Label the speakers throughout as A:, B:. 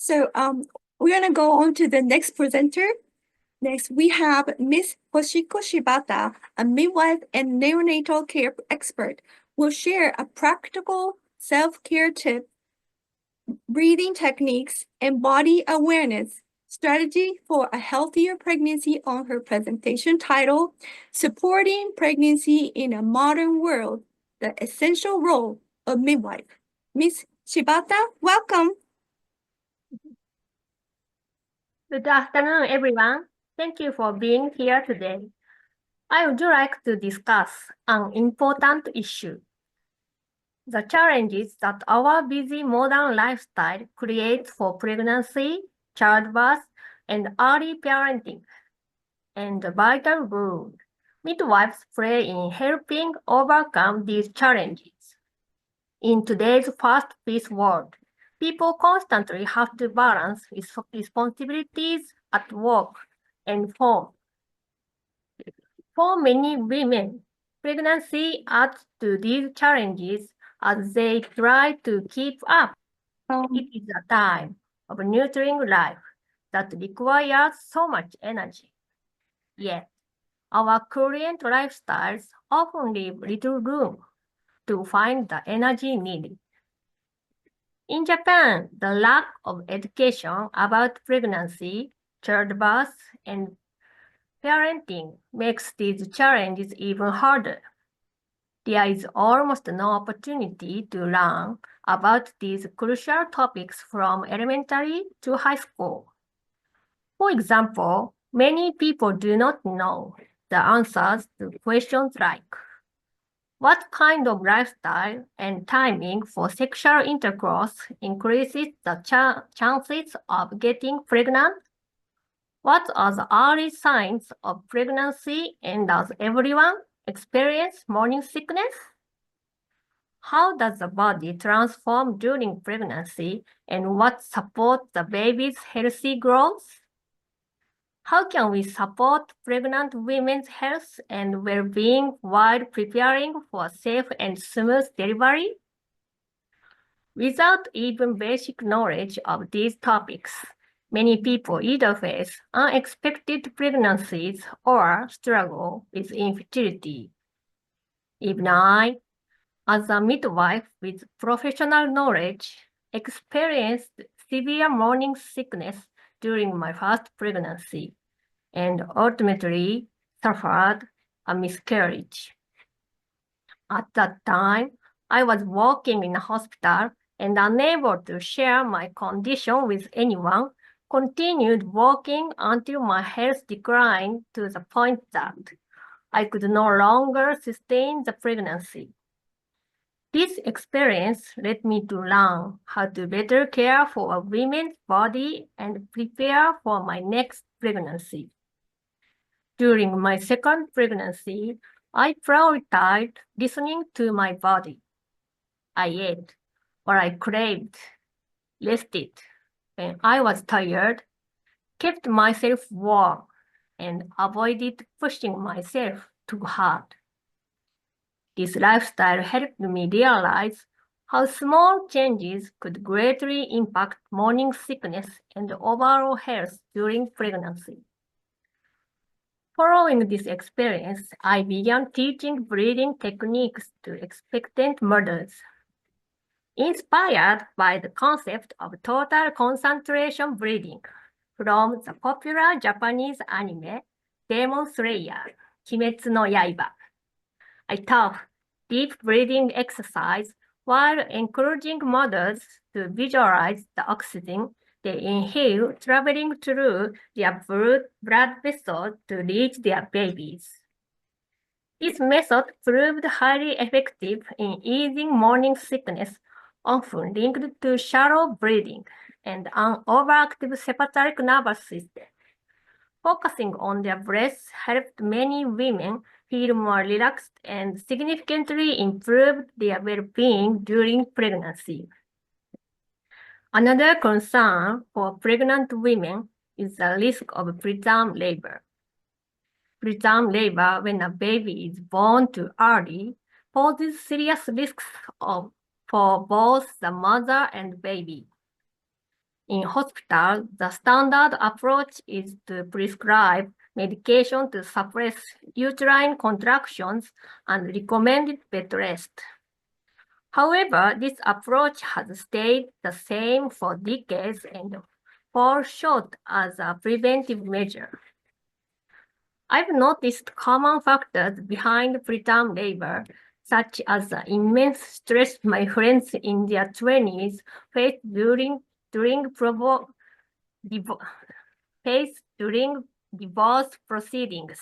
A: So we're gonna go on to the next presenter. Next, we have Ms. Hoshiko Shibata, a midwife and neonatal care expert, will share a practical self-care tip, breathing techniques, and body awareness strategy for a healthier pregnancy on her presentation titled, Supporting Pregnancy in a Modern World, the Essential Role of Midwife. Ms. Shibata, welcome.
B: Good afternoon, everyone. Thank you for being here today. I would like to discuss an important issue: the challenges that our busy modern lifestyle creates for pregnancy, childbirth, and early parenting, and the vital role midwives play in helping overcome these challenges. In today's fast-paced world, people constantly have to balance responsibilities at work and home. For many women, pregnancy adds to these challenges as they try to keep up. It is a time of nurturing life that requires so much energy. Yet, our current lifestyles often leave little room to find the energy needed. In Japan, the lack of education about pregnancy, childbirth, and parenting makes these challenges even harder. There is almost no opportunity to learn about these crucial topics from elementary to high school. For example, many people do not know the answers to questions like, what kind of lifestyle and timing for sexual intercourse increases the chances of getting pregnant? What are the early signs of pregnancy, and does everyone experience morning sickness? How does the body transform during pregnancy, and what supports the baby's healthy growth? How can we support pregnant women's health and well-being while preparing for a safe and smooth delivery? Without even basic knowledge of these topics, many people either face unexpected pregnancies or struggle with infertility. Even I, as a midwife with professional knowledge, experienced severe morning sickness during my first pregnancy and ultimately suffered a miscarriage. At that time, I was working in a hospital and unable to share my condition with anyone, continued working until my health declined to the point that I could no longer sustain the pregnancy. This experience led me to learn how to better care for a woman's body and prepare for my next pregnancy. During my second pregnancy, I prioritized listening to my body. I ate what I craved, rested when I was tired, kept myself warm, and avoided pushing myself too hard. This lifestyle helped me realize how small changes could greatly impact morning sickness and overall health during pregnancy. Following this experience, I began teaching breathing techniques to expectant mothers. Inspired by the concept of total concentration breathing from the popular Japanese anime Demon Slayer, Kimetsu no Yaiba, I taught deep breathing exercise while encouraging mothers to visualize the oxygen they inhale traveling through their blood vessels to reach their babies. This method proved highly effective in easing morning sickness, often linked to shallow breathing and an overactive sympathetic nervous system. Focusing on their breaths helped many women feel more relaxed and significantly improved their well-being during pregnancy. Another concern for pregnant women is the risk of preterm labor. Preterm labor, when a baby is born too early, poses serious risks for both the mother and baby. In hospital, the standard approach is to prescribe medication to suppress uterine contractions and recommended bed rest. However, this approach has stayed the same for decades and falls short as a preventive measure. I've noticed common factors behind preterm labor, such as the immense stress my friends in their 20s face during divorce proceedings.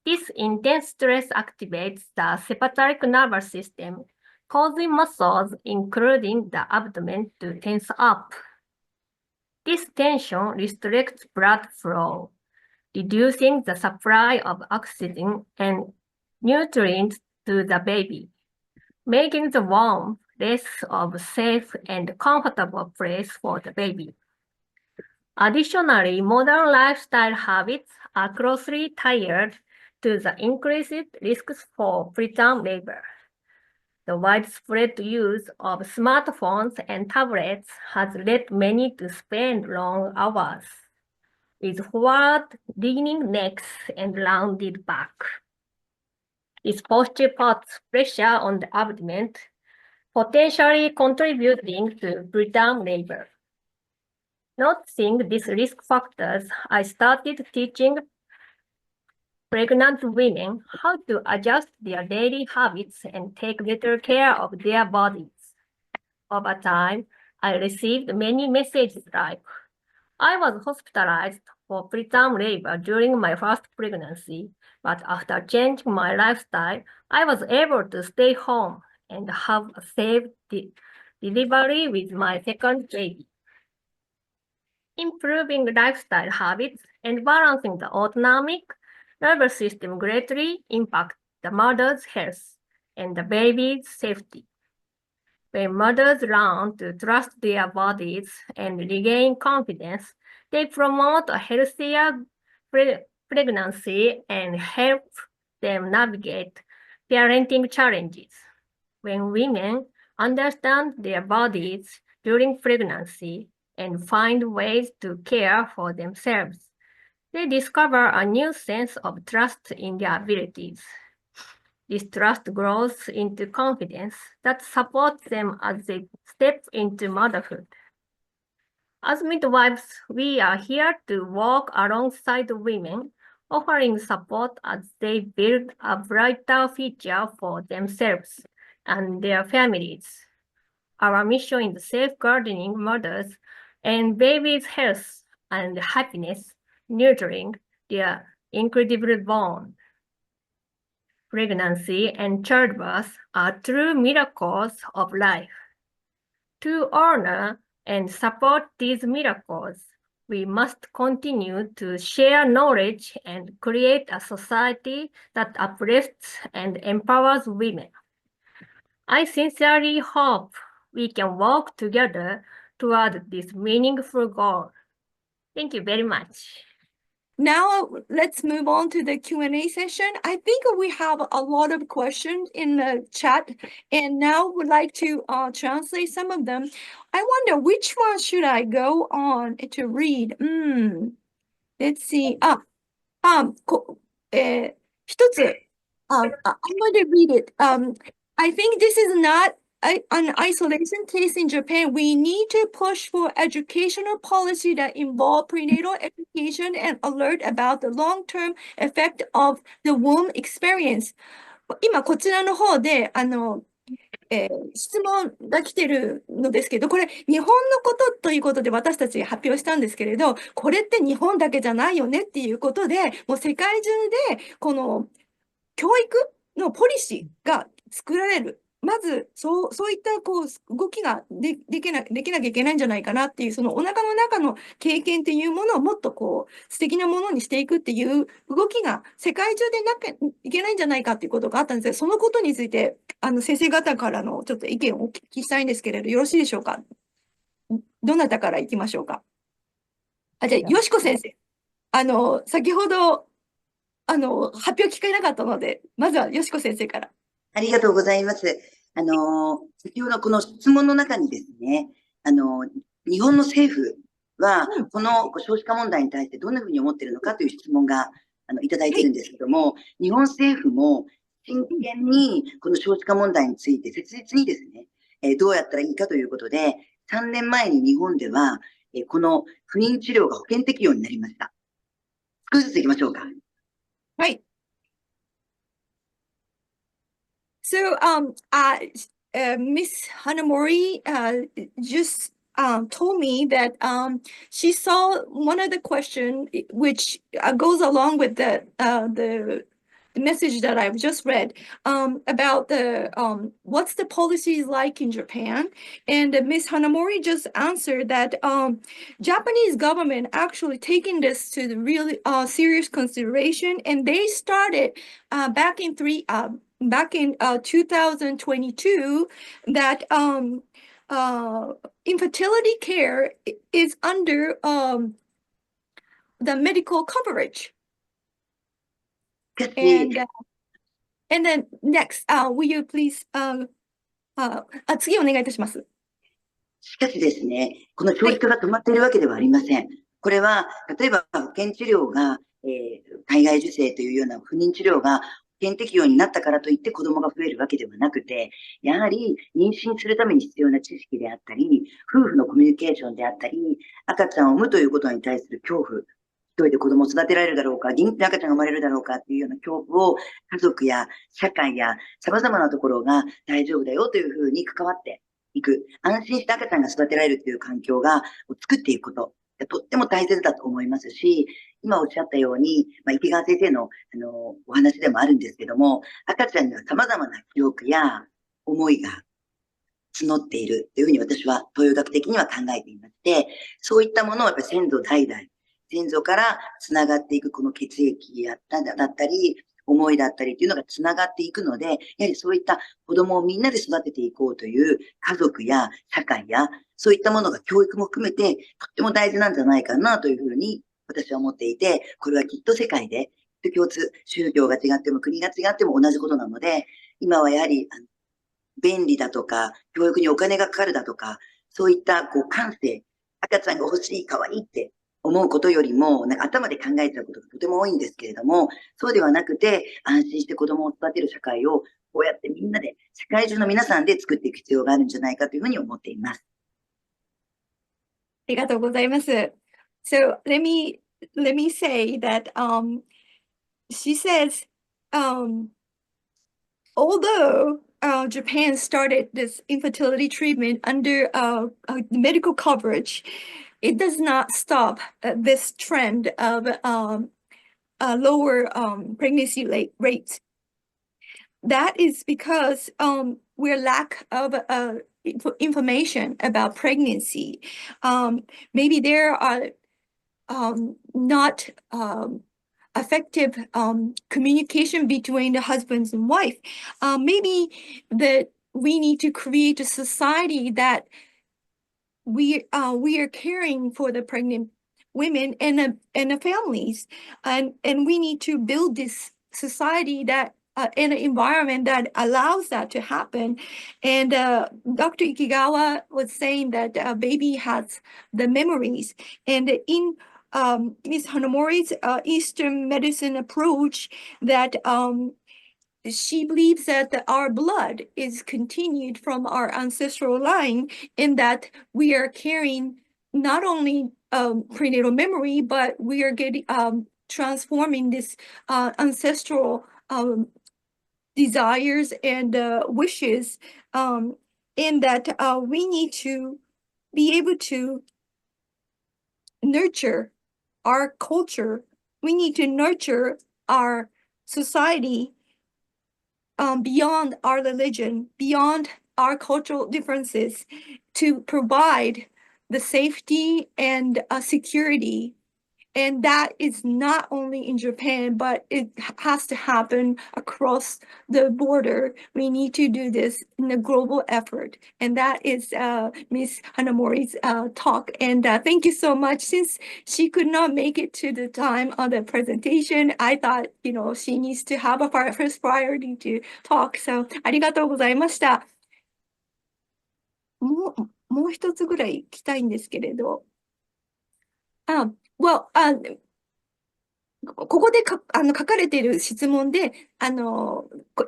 B: This intense stress activates the sympathetic nervous system, causing muscles, including the abdomen, to tense up. This tension restricts blood flow, reducing the supply of oxygen and nutrients to the baby, making the womb less of a safe and comfortable place for the baby. Additionally, modern lifestyle habits are closely tied to the increased risks for preterm labor. The widespread use of smartphones and tablets has led many to spend long hours with forward-leaning necks and rounded back. This posture puts pressure on the abdomen, potentially contributing to preterm labor. Noticing these risk factors, I started teaching pregnant women how to adjust their daily habits and take better care of their bodies. Over time, I received many messages like, I was hospitalized for preterm labor during my first pregnancy, but after changing my lifestyle, I was able to stay home and have a safe delivery with my second baby. Improving lifestyle habits and balancing the autonomic nervous system greatly impact the mother's health and the baby's safety. When mothers learn to trust their bodies and regain confidence, they promote a healthier pregnancy and help them navigate parenting challenges. When women understand their bodies during pregnancy and find ways to care for themselves, they discover a new sense of trust in their abilities. This trust grows into confidence that supports them as they step into motherhood. As midwives, we are here to walk alongside women, offering support as they build a brighter future for themselves and their families. Our mission is safeguarding mothers and babies' health and happiness, nurturing their incredible bond. Pregnancy and childbirth are true miracles of life. To honor and support these miracles, we must continue to share knowledge and create a society that uplifts and empowers women. I sincerely hope we can work together toward this meaningful goal. Thank you very much.
A: Now let's move on to the Q&A session. I think we have a lot of questions in the chat, and now would like to translate some of them. I wonder which one should I go on to read? Let's see. 一つ I'm going to read it. I think this is not an isolation case in Japan. We need to push for educational policy that involve prenatal education and alert about the long-term effect of the womb experience. 今こちらの方で質問が来てるのですけど、これ日本のことということで私たち発表したんですけれど、これって日本だけじゃないよねっていうことで、もう世界中でこの教育のポリシーが作られる。まず、そういった動きができなきゃいけないんじゃないかなっていう、そのお腹の中の経験っていうものをもっと素敵なものにしていくっていう動きが世界中でなきゃいけないんじゃないかっていうことがあったんですが、そのことについて、先生方からのちょっと意見をお聞きしたいんですけれど、よろしいでしょうか。どなたからいきましょうか。じゃあ、よしこ先生。先ほど、発表聞かれなかったので、まずはよしこ先生から。
C: ありがとうございます。先ほどこの質問の中にですね、日本の政府は、この少子化問題に対してどんなふうに思っているのかという質問がいただいているんですけども、日本政府も真剣にこの少子化問題について切実にですね、どうやったらいいかということで、3年前に日本では、この不妊治療が保険適用になりました。少しずつ行きましょうか。
A: はい。So, Miss Hanamori just told me that she saw one of the question which goes along with the message that I've just read about the what's the policies like in Japan, and Miss Hanamori just answered that Japanese government actually taking this to the really serious consideration, and they started back in 2022 that infertility care is under the medical coverage. And then next, will you please 次お願いいたします。
C: しかしですね、この少子化が止まっているわけではありません。これは、例えば保険治療が、体外受精というような不妊治療が保険適用になったからといって子供が増えるわけではなくて、やはり妊娠するために必要な知識であったり、夫婦のコミュニケーションであったり、赤ちゃんを産むということに対する恐怖、一人で子供を育てられるだろうか、元気な赤ちゃんが生まれるだろうかっていうような恐怖を家族や社会や様々なところが大丈夫だよというふうに関わっていく。安心して赤ちゃんが育てられるという環境を作っていくことがとっても大切だと思いますし、今おっしゃったように、池川先生の、お話でもあるんですけども、赤ちゃんには様々な記憶や思いが募っているというふうに私は東洋学的には考えていまして、そういったものをやっぱり先祖代々、先祖から繋がっていくこの血液だったり、思いだったりっていうのが繋がっていくので、やはりそういった子供をみんなで育てていこうという家族や社会や、そういったものが教育も含めてとっても大事なんじゃないかなというふうに私は思っていて、これはきっと世界で共通、宗教が違っても国が違っても同じことなので、今はやはり便利だとか、教育にお金がかかるだとか、そういった感性、赤ちゃんが欲しい、可愛いって思うことよりも、なんか頭で考えちゃうことがとても多いんですけれども、そうではなくて、安心して子供を育てる社会を、こうやってみんなで、世界中の皆さんで作っていく必要があるんじゃないかというふうに思っています。
A: ありがとうございます。So let me say that she says although Japan started this infertility treatment under medical coverage, it does not stop this trend of lower pregnancy rates. That is because we're lack of information about pregnancy. Maybe there are not effective communication between the husbands and wife. Maybe that we need to create a society that we are caring for the pregnant women and the families, and we need to build this society that in an environment that allows that to happen. And Dr. Ikigawa was saying that baby has the memories, and in Ms. Hanamori's Eastern medicine approach, that she believes that our blood is continued from our ancestral line, in that we are carrying not only prenatal memory, but we are getting transforming this ancestral desires and wishes, in that we need to be able to nurture our culture. We need to nurture our society beyond our religion, beyond our cultural differences, to provide the safety and security. And that is not only in Japan, but it has to happen across the border. We need to do this in a global effort. And that is Ms. Hanamori's talk. And thank you so much. Since she could not make it to the time of the presentation, I thought, she needs to have a first priority to talk. So ありがとうございました。もう一つぐらい聞きたいんですけれど。ここで書かれている質問で、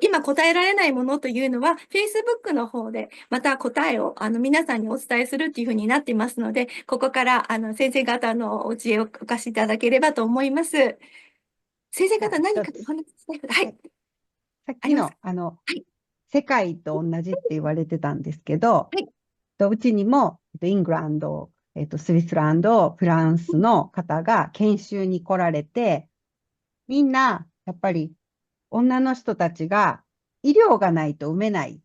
A: 今答えられないものというのは、Facebook の方で、また答えを、皆さんにお伝えするっていうふうになっていますので、ここから、先生方のお知恵をお貸しいただければと思います。先生方、何かお話ししたいこと、はい。
D: さっきの、
A: はい。
D: 世界と同じって言われてたんですけど、
A: はい。
D: うちにも、イングランド、スイスランド、フランスの方が研修に来られて、みんな、やっぱり、女の人たちが、医療がないと産めない。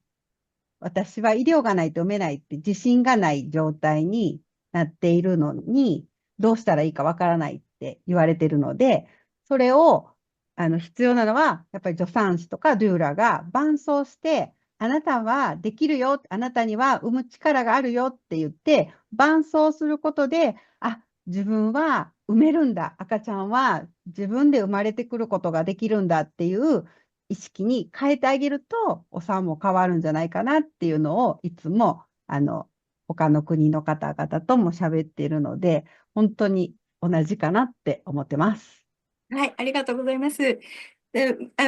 D: 私は医療がないと産めないって自信がない状態になっているのに、どうしたらいいかわからないって言われているので、それを、必要なのは、やっぱり助産師とかドゥーラが伴走して、あなたはできるよ、あなたには産む力があるよって言って、伴走することで、自分は産めるんだ、赤ちゃんは自分で生まれてくることができるんだっていう意識に変えてあげると、お産も変わるんじゃないかなっていうのを、いつも、他の国の方々とも喋っているので、本当に同じかなって思ってます。
A: はい、ありがとうございます。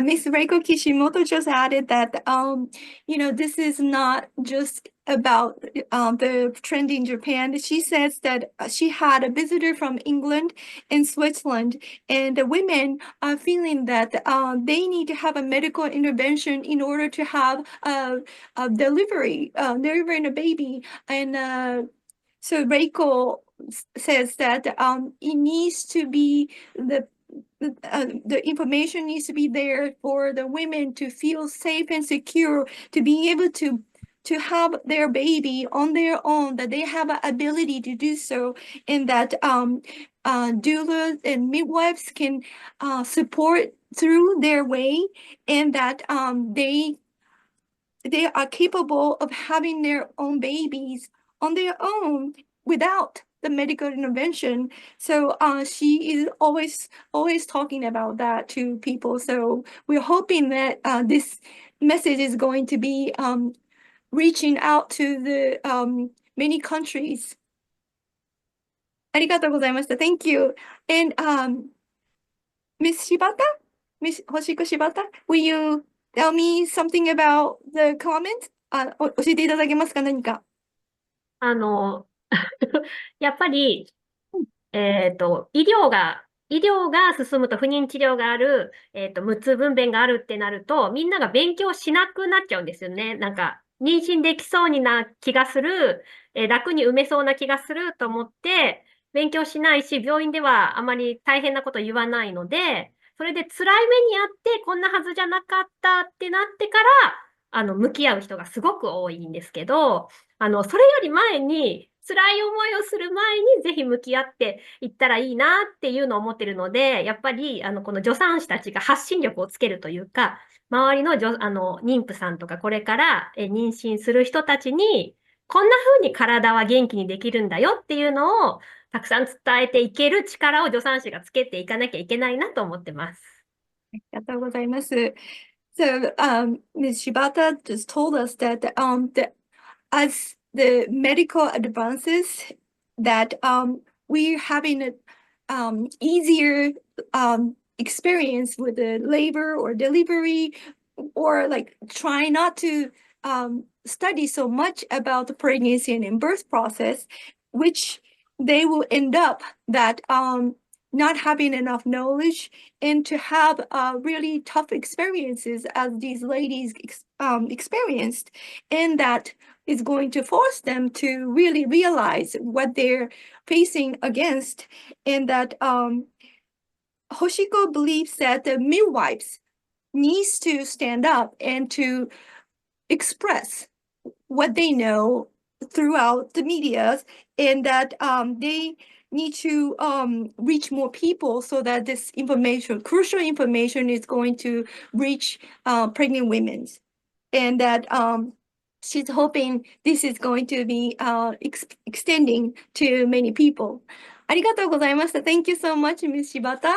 A: Miss Reiko Kishimoto just added that, this is not just about the trend in Japan. She says that she had a visitor from England and Switzerland, and the women are feeling that they need to have a medical intervention in order to have a delivery, delivering a baby. And so Reiko says that it needs to be the information needs to be there for the women to feel safe and secure, to be able to have their baby on their own, that they have an ability to do so, and that doulas and midwives can support through their way, and that they are capable of having their own babies on their own without the medical intervention. So she is always talking about that to people. So we're hoping that this message is going to be reaching out to the many countries. ありがとうございました。Thank you. And Miss Shibata, Miss Hoshiko Shibata, will you tell me something about the comment? 教えていただけますか、何か。
B: やっぱり、医療が進むと不妊治療がある、無痛分娩があるってなると、みんなが勉強しなくなっちゃうんですよね。なんか、妊娠できそうにな気がする、楽に産めそうな気がすると思って、勉強しないし、病院ではあまり大変なこと言わないので、それで辛い目にあって、こんなはずじゃなかったってなってから、向き合う人がすごく多いんですけど、それより前に、辛い思いをする前にぜひ向き合っていったらいいなっていうのを思ってるので、やっぱり、この助産師たちが発信力をつけるというか、周りの妊婦さんとかこれから妊娠する人たちに、こんな風に体は元気にできるんだよっていうのをたくさん伝えていける力を助産師がつけていかなきゃいけないなと思ってます。
A: ありがとうございます。So, Ms. Shibata just told us that as the medical advances, that we're having an easier experience with the labor or delivery, or like try not to study so much about the pregnancy and birth process, which they will end up that not having enough knowledge and to have really tough experiences as these ladies experienced, and that is going to force them to really realize what they're facing against, and that Hoshiko believes that the midwives needs to stand up and to express what they know throughout the media, and that they need to reach more people so that this information, crucial information, is going to reach pregnant women, and that she's hoping this is going to be extending to many people. ありがとうございました。Thank you so much, Miss Shibata.